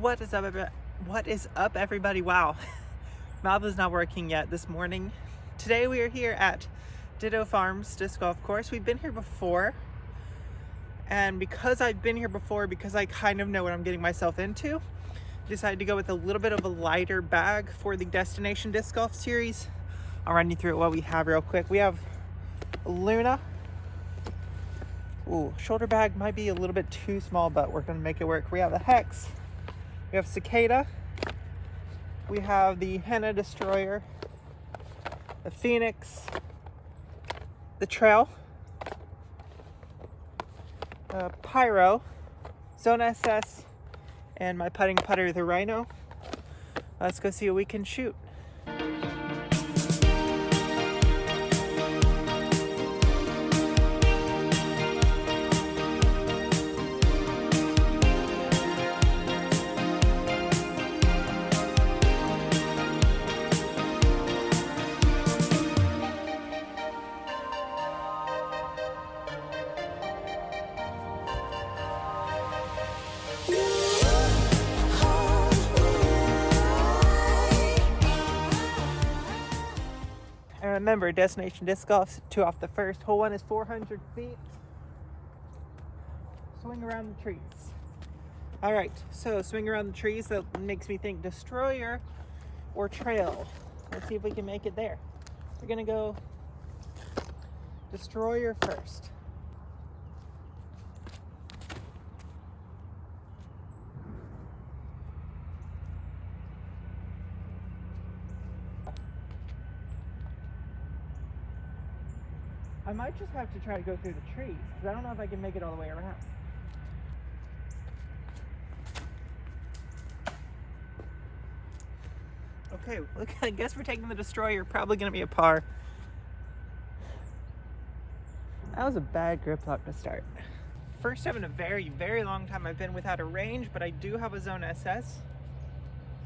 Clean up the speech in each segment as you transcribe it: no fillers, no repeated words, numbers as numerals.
What is up, everybody? Wow, mouth is not working yet this morning. Today we are here at Ditto Farms Disc Golf Course. We've been here before, and because I've been here before, because I kind of know what I'm getting myself into, I decided to go with a little bit of a lighter bag for the Destination Disc Golf Series. I'll run you through what we have real quick. We have a Luna. Ooh, shoulder bag might be a little bit too small, but we're gonna make it work. We have the Hex. We have Cicada. We have the Henna Destroyer, the Phoenix, the Trail, Pyro, Zone SS, and my putting putter, the Rhino. Let's go see what we can shoot. And remember, Destination Disc Golf, 2 off the first. Hole 1 is 400 feet. Swing around the trees. All right, so swing around the trees. That makes me think Destroyer or Trail. Let's see if we can make it there. We're gonna go Destroyer first. I might just have to try to go through the trees, because I don't know if I can make it all the way around. Okay, look, I guess we're taking the Destroyer. Probably going to be a par. That was a bad grip lock to start. First time in a very, very long time I've been without a range, but I do have a Zone SS.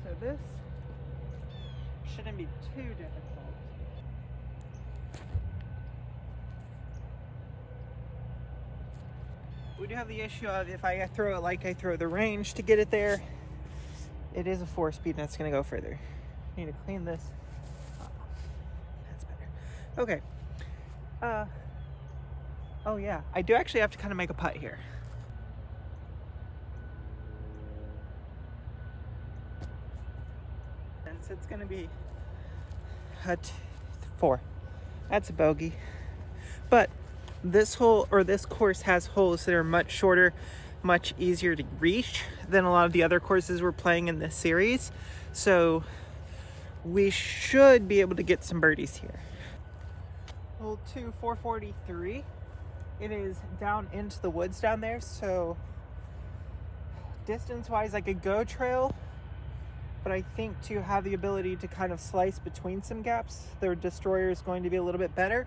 So this shouldn't be too difficult. We do have the issue of if I throw it like I throw the range to get it there, it is a 4-speed and it's going to go further. I need to clean this. Oh, that's better. Okay. Oh yeah, I do actually have to kind of make a putt here. And so it's going to be a 4. That's a bogey. But this hole, or this course, has holes that are much shorter, much easier to reach than a lot of the other courses we're playing in this series. So we should be able to get some birdies here. Hole 2, 443. It is down into the woods down there, so distance-wise I could go Trail, but I think to have the ability to kind of slice between some gaps, their Destroyer is going to be a little bit better.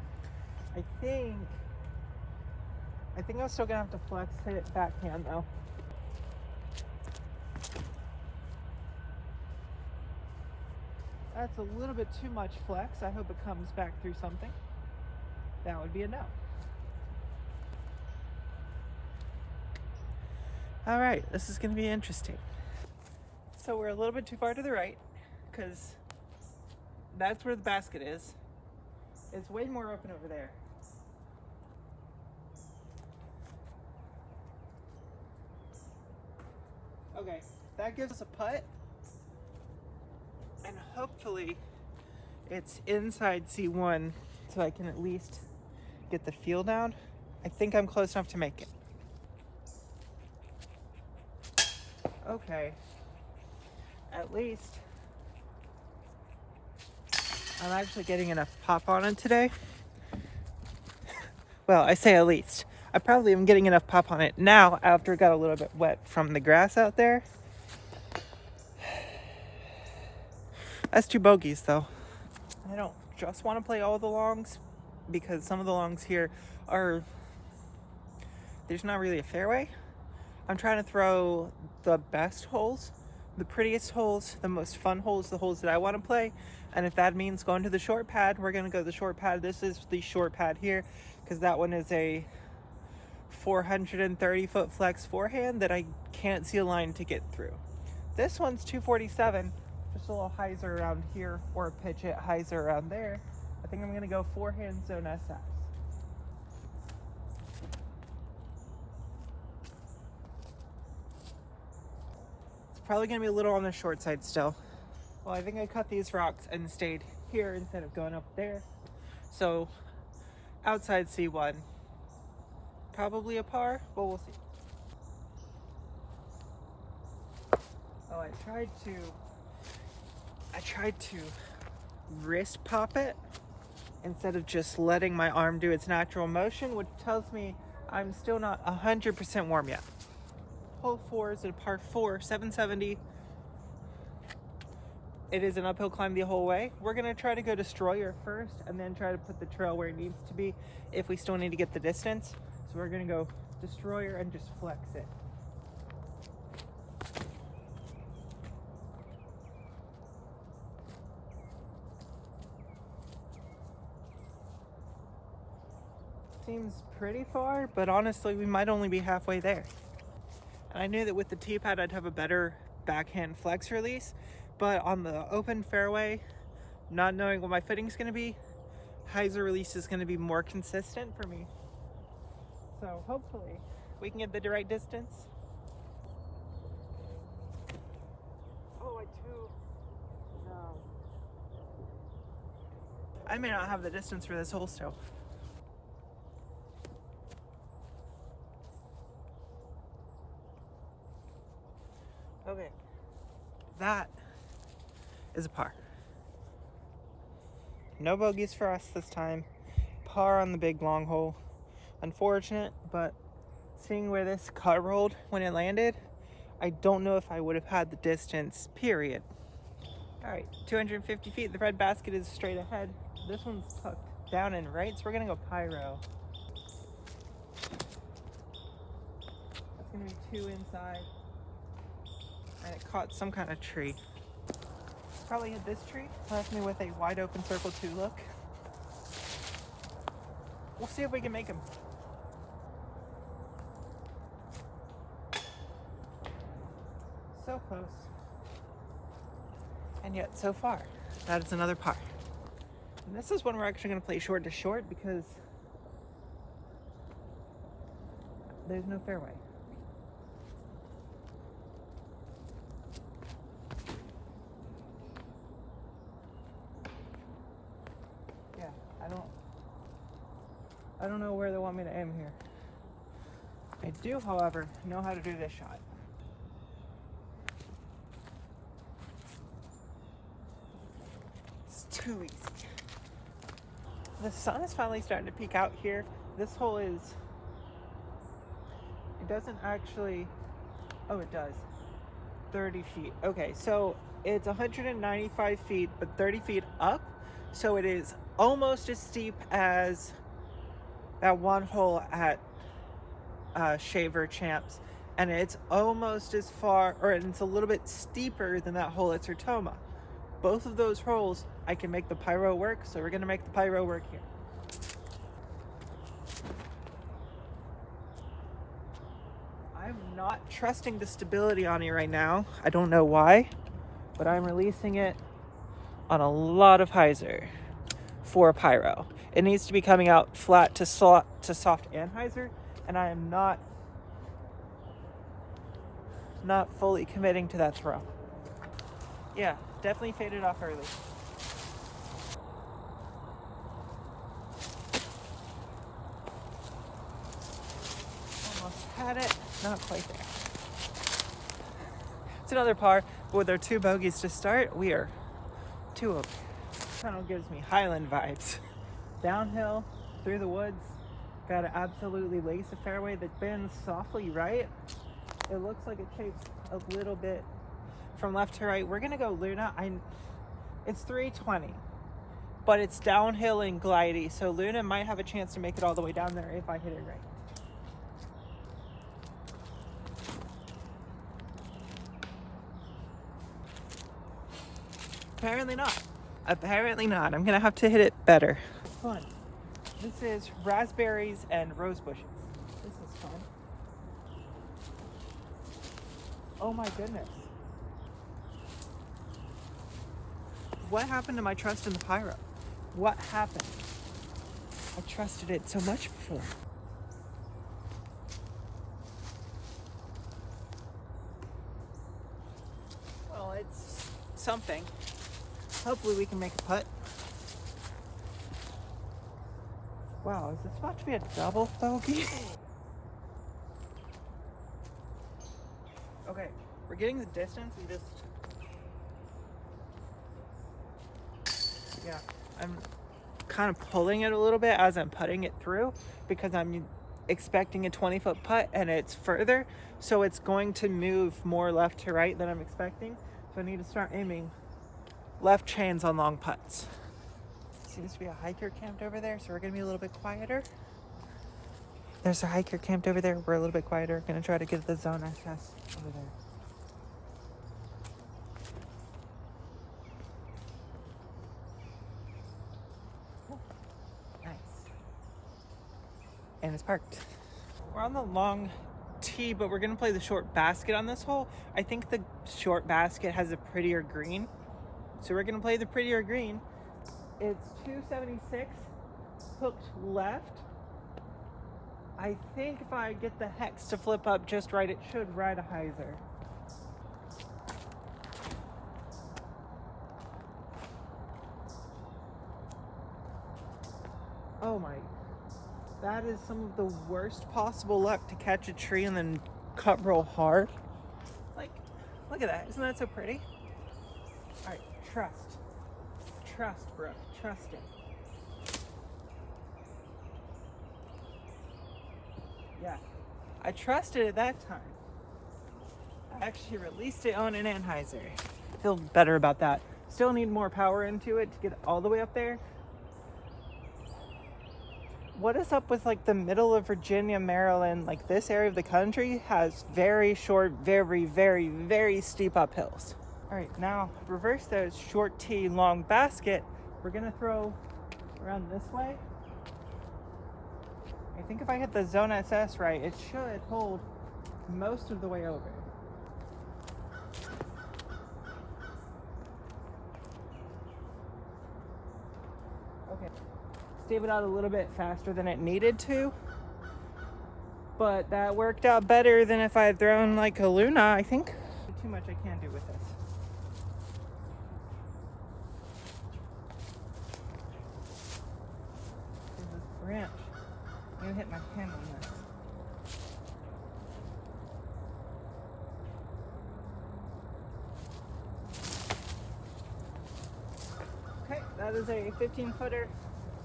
I think I'm still gonna have to flex hit it backhand though. That's a little bit too much flex. I hope it comes back through something. That would be a no. All right, this is gonna be interesting. So we're a little bit too far to the right because that's where the basket is. It's way more open over there. Okay, that gives us a putt, and hopefully it's inside C1 so I can at least get the feel down. I think I'm close enough to make it. Okay, at least I'm actually getting enough pop on it today. Well, I say at least. I probably am getting enough pop on it now after it got a little bit wet from the grass out there. That's 2 bogeys though. I don't just want to play all the longs because some of the longs here are, there's not really a fairway. I'm trying to throw the best holes, the prettiest holes, the most fun holes, the holes that I want to play. And if that means going to the short pad, we're going to go to the short pad. This is the short pad here because that one is a 430 foot flex forehand that I can't see a line to get through. This one's 247. Just a little hyzer around here, or pitch it hyzer around there. I think I'm going to go forehand zone SS. It's probably going to be a little on the short side still. Well, I think I cut these rocks and stayed here instead of going up there. So, outside C1. Probably a par, but we'll see. Oh, I tried to wrist pop it instead of just letting my arm do its natural motion, which tells me I'm still not 100% warm yet. Hole 4 is a par 4, 770. It is an uphill climb the whole way. We're gonna try to go destroyer first and then try to put the trail where it needs to be if we still need to get the distance. So we're gonna go destroyer and just flex it. Seems pretty far, but honestly, we might only be halfway there. And I knew that with the tee pad, I'd have a better backhand flex release, but on the open fairway, not knowing what my footing's gonna be, hyzer release is gonna be more consistent for me. So hopefully we can get the right distance. Oh, no. I may not have the distance for this hole still. Okay, that is a par. No bogeys for us this time. Par on the big long hole. Unfortunate, but seeing where this cut rolled when it landed, I don't know if I would have had the distance, period. All right, 250 feet. The red basket is straight ahead. This one's tucked down and right, so we're gonna go pyro. That's gonna be 2 inside. And it caught some kind of tree. Probably hit this tree. Left me with a wide open circle 2 look. We'll see if we can make him. So close. And yet so far. That is another par. And this is one we're actually going to play short to short because there's no fairway. I don't know where they want me to aim here. I do, however, know how to do this shot. It's too easy. The sun is finally starting to peek out here. This hole is, it doesn't actually, oh it does, 30 feet. Okay, so it's 195 feet, but 30 feet up. So it is almost as steep as that one hole at Shaver Champs, and it's almost as far, or it's a little bit steeper than that hole at Sertoma. Both of those holes, I can make the pyro work, so we're gonna make the pyro work here. I'm not trusting the stability on it right now. I don't know why, but I'm releasing it on a lot of hyzer for pyro. It needs to be coming out flat to soft and hyzer, and I am not fully committing to that throw. Yeah, definitely faded off early. Almost had it, not quite there. It's another par, but with our 2 bogeys to start, we are 2 over. Kind of gives me Highland vibes. Downhill, through the woods, got to absolutely lace a fairway that bends softly right. It looks like it shapes a little bit from left to right. We're gonna go Luna. It's 320, but it's downhill and glidey, so Luna might have a chance to make it all the way down there if I hit it right. Apparently not. Apparently not. I'm gonna have to hit it better. Fun. This is raspberries and rose bushes. This is fun. Oh my goodness. What happened to my trust in the pyro? What happened? I trusted it so much before. Well, it's something. Hopefully we can make a putt. Wow, is this about to be a double bogey? Okay, we're getting the distance and just... Yeah, I'm kind of pulling it a little bit as I'm putting it through because I'm expecting a 20-foot putt and it's further, so it's going to move more left to right than I'm expecting. So I need to start aiming left chains on long putts. Seems to be a hiker camped over there, so we're gonna be a little bit quieter. There's a hiker camped over there. We're a little bit quieter. Gonna try to get the zone access over there. Nice. And it's parked. We're on the long tee, but we're gonna play the short basket on this hole. I think the short basket has a prettier green, so we're gonna play the prettier green. It's 276, hooked left. I think if I get the hex to flip up just right, it should ride a hyzer. Oh my, that is some of the worst possible luck to catch a tree and then cut real hard. Like, look at that, isn't that so pretty? All right, trust. Trust, bro, trust it. Yeah, I trusted it that time. I actually released it on an anhyzer. Feel better about that. Still need more power into it to get all the way up there. What is up with like the middle of Virginia, Maryland, like this area of the country has very short, very, very, very steep uphills. All right, now reverse those short tee, long basket. We're gonna throw around this way. I think if I hit the zone SS right, it should hold most of the way over. Okay, stave it out a little bit faster than it needed to, but that worked out better than if I had thrown like a Luna, I think. Too much I can do with this. There's this branch. I'm gonna hit my hand on this. Okay, that is a 15-footer.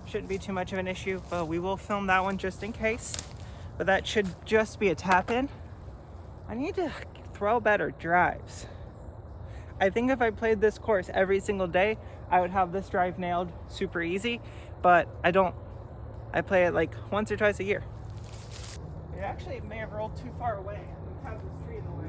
Shouldn't be too much of an issue, but we will film that one just in case. But that should just be a tap in. I need to throw better drives. I think if I played this course every single day, I would have this drive nailed super easy, but I don't. I play it like once or twice a year. It actually may have rolled too far away. It has this tree in the way.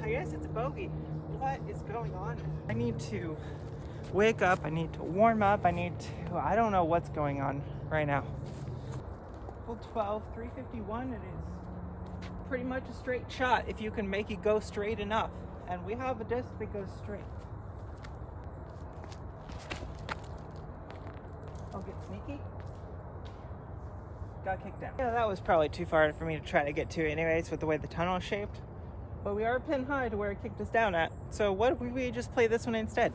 I guess it's a bogey. What is going on? I need to wake up. I need to warm up. I don't know what's going on right now. Hole 12, 351. It is pretty much a straight shot if you can make it go straight enough. And we have a disc that goes straight. I'll get sneaky. Got kicked out. Yeah, that was probably too far for me to try to get to anyways with the way the tunnel is shaped. But we are pin high to where it kicked us down at. So what if we just play this one instead?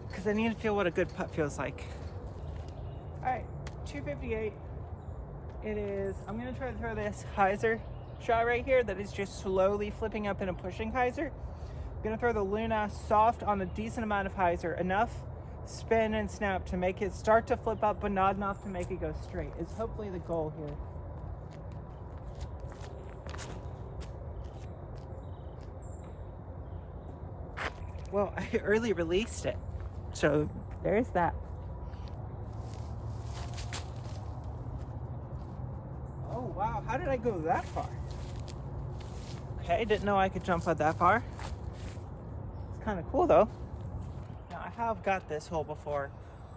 Because I need to feel what a good putt feels like. All right, 258. It is, I'm gonna try to throw this hyzer shot right here that is just slowly flipping up in a pushing hyzer. I'm gonna throw the Luna soft on a decent amount of hyzer, enough spin and snap to make it start to flip up, but not enough to make it go straight, is hopefully the goal here. Well, I early released it, so there's that. Oh wow, how did I go that far? Okay, didn't know I could jump out that far. It's kind of cool though. Now I have got this hole before.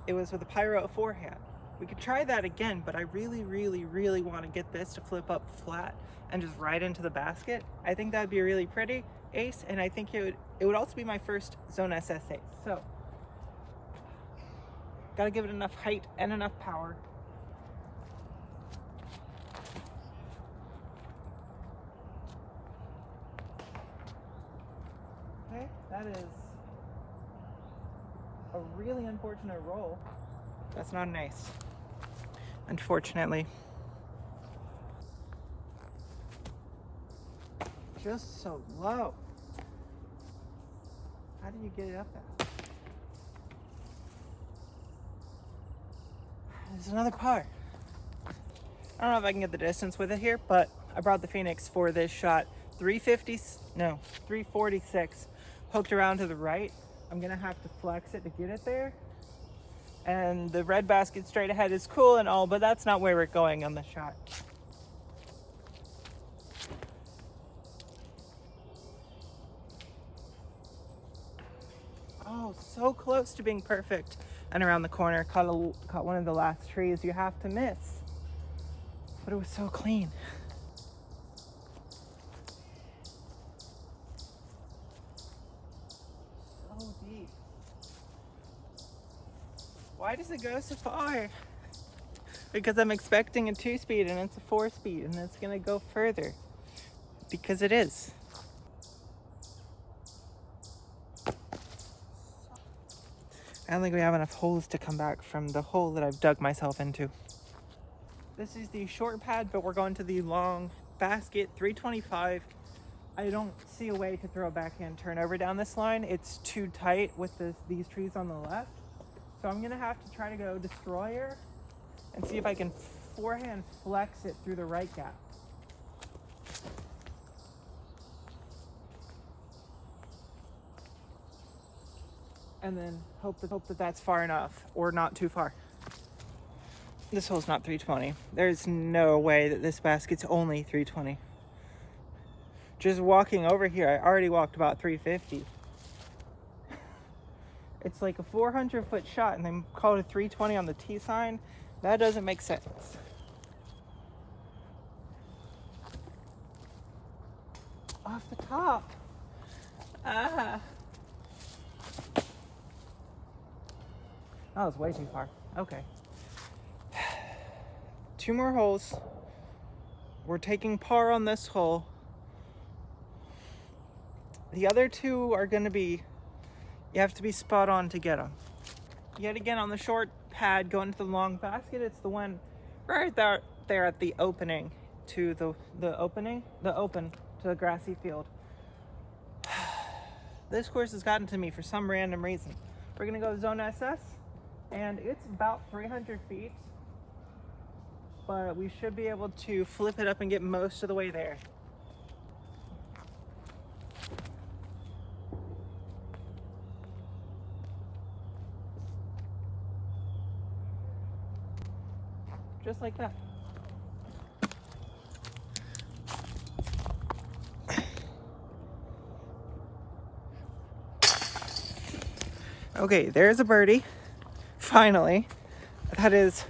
It was with a pyro forehand. We could try that again, but I really, really, really want to get this to flip up flat and just right into the basket. I think that'd be a really pretty ace, and I think it would also be my first Zone SS ace. So, gotta give it enough height and enough power. Okay, that is a really unfortunate roll. That's not an ace, unfortunately. Just so low. How do you get it up there? There's another par. I don't know if I can get the distance with it here, but I brought the Phoenix for this shot. 346, hooked around to the right. I'm gonna have to flex it to get it there. And the red basket straight ahead is cool and all, but that's not where we're going on the shot. Oh, so close to being perfect. And around the corner, caught one of the last trees you have to miss. But it was so clean. So deep. Why does it go so far? Because I'm expecting a 2-speed and it's a 4-speed and it's gonna go further. Because it is. I don't think we have enough holes to come back from the hole that I've dug myself into. This is the short pad, but we're going to the long basket, 325. I don't see a way to throw a backhand turn over down this line. It's too tight with these trees on the left. So I'm gonna have to try to go destroyer and see if I can forehand flex it through the right gap. And then hope that that's far enough or not too far. This hole's not 320. There's no way that this basket's only 320. Just walking over here, I already walked about 350. It's like a 400-foot shot and then call it a 320 on the T sign. That doesn't make sense. Off the top. Ah. That was way too far. Okay. 2 more holes. We're taking par on this hole. The other 2 are going to be, you have to be spot on to get them. Yet again on the short pad going to the long basket, it's the one right there at the opening to the open to the grassy field. This course has gotten to me for some random reason. We're going to go Zone SS. And it's about 300 feet, but we should be able to flip it up and get most of the way there. Just like that. Okay, there's a birdie. Finally. That is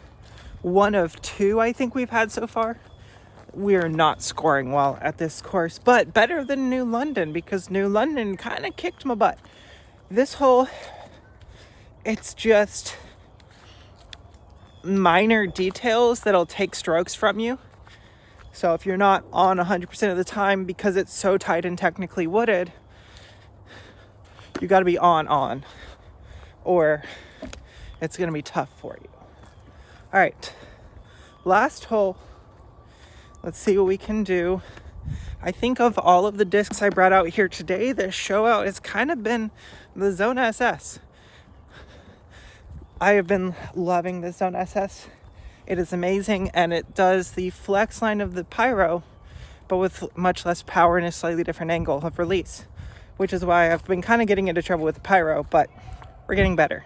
one of 2 I think we've had so far. We're not scoring well at this course, but better than New London because New London kind of kicked my butt. This hole, it's just minor details that'll take strokes from you. So if you're not on 100% of the time because it's so tight and technically wooded, you got to be on, or it's going to be tough for you. All right, last hole. Let's see what we can do. I think of all of the discs I brought out here today, the show out has kind of been the Zone SS. I have been loving the Zone SS. It is amazing, and it does the flex line of the Pyro, but with much less power and a slightly different angle of release, which is why I've been kind of getting into trouble with the Pyro, but we're getting better.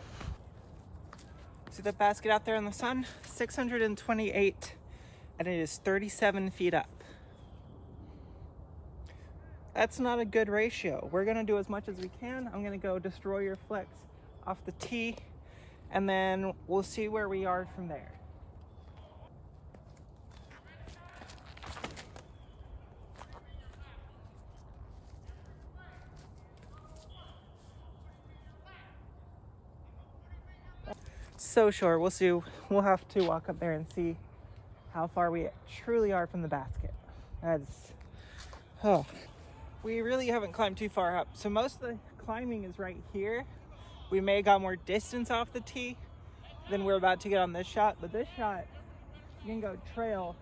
See that basket out there in the sun? 628, and it is 37 feet up. That's not a good ratio. We're gonna do as much as we can. I'm gonna go destroyer flex off the tee, and then we'll see where we are from there. so short. We'll see. We'll have to walk up there and see how far we truly are from the basket. We really haven't climbed too far up. So most of the climbing is right here. We may have got more distance off the tee than we're about to get on this shot, but this shot, you can go trail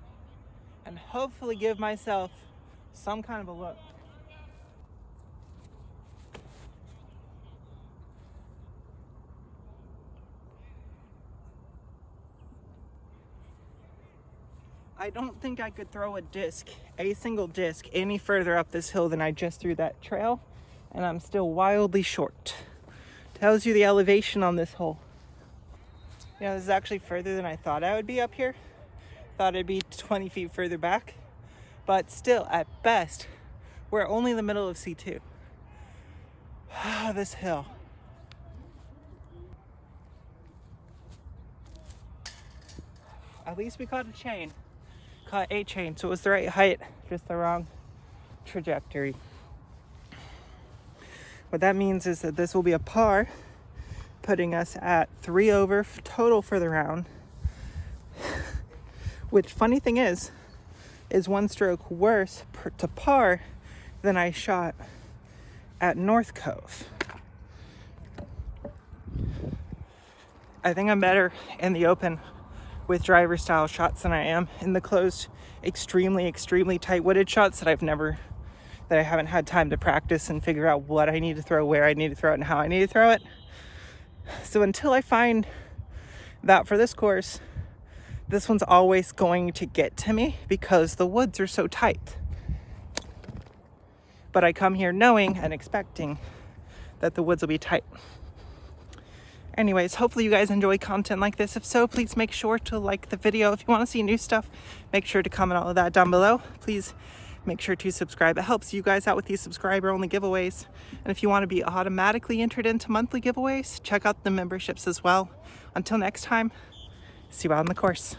and hopefully give myself some kind of a look. I don't think I could throw a single disc any further up this hill than I just threw that trail, and I'm still wildly short. Tells you the elevation on this hole. You know, this is actually further than I thought I would be up here. Thought it'd be 20 feet further back, but still, at best, we're only in the middle of C2. This hill. At least we caught a chain. Caught a chain, so it was the right height, just the wrong trajectory. What that means is that this will be a par, putting us at 3 over total for the round. Which, funny thing is one stroke worse to par than I shot at North Cove. I think I'm better in the open with driver style shots than I am in the closed, extremely tight wooded shots that I haven't had time to practice and figure out what I need to throw, where I need to throw it, and how I need to throw it. So until I find that for this course, this one's always going to get to me because the woods are so tight. But I come here knowing and expecting that the woods will be tight. Anyways, hopefully you guys enjoy content like this. If so, please make sure to like the video. If you want to see new stuff, make sure to comment all of that down below. Please make sure to subscribe. It helps you guys out with these subscriber-only giveaways. And if you want to be automatically entered into monthly giveaways, check out the memberships as well. Until next time, see you out on the course.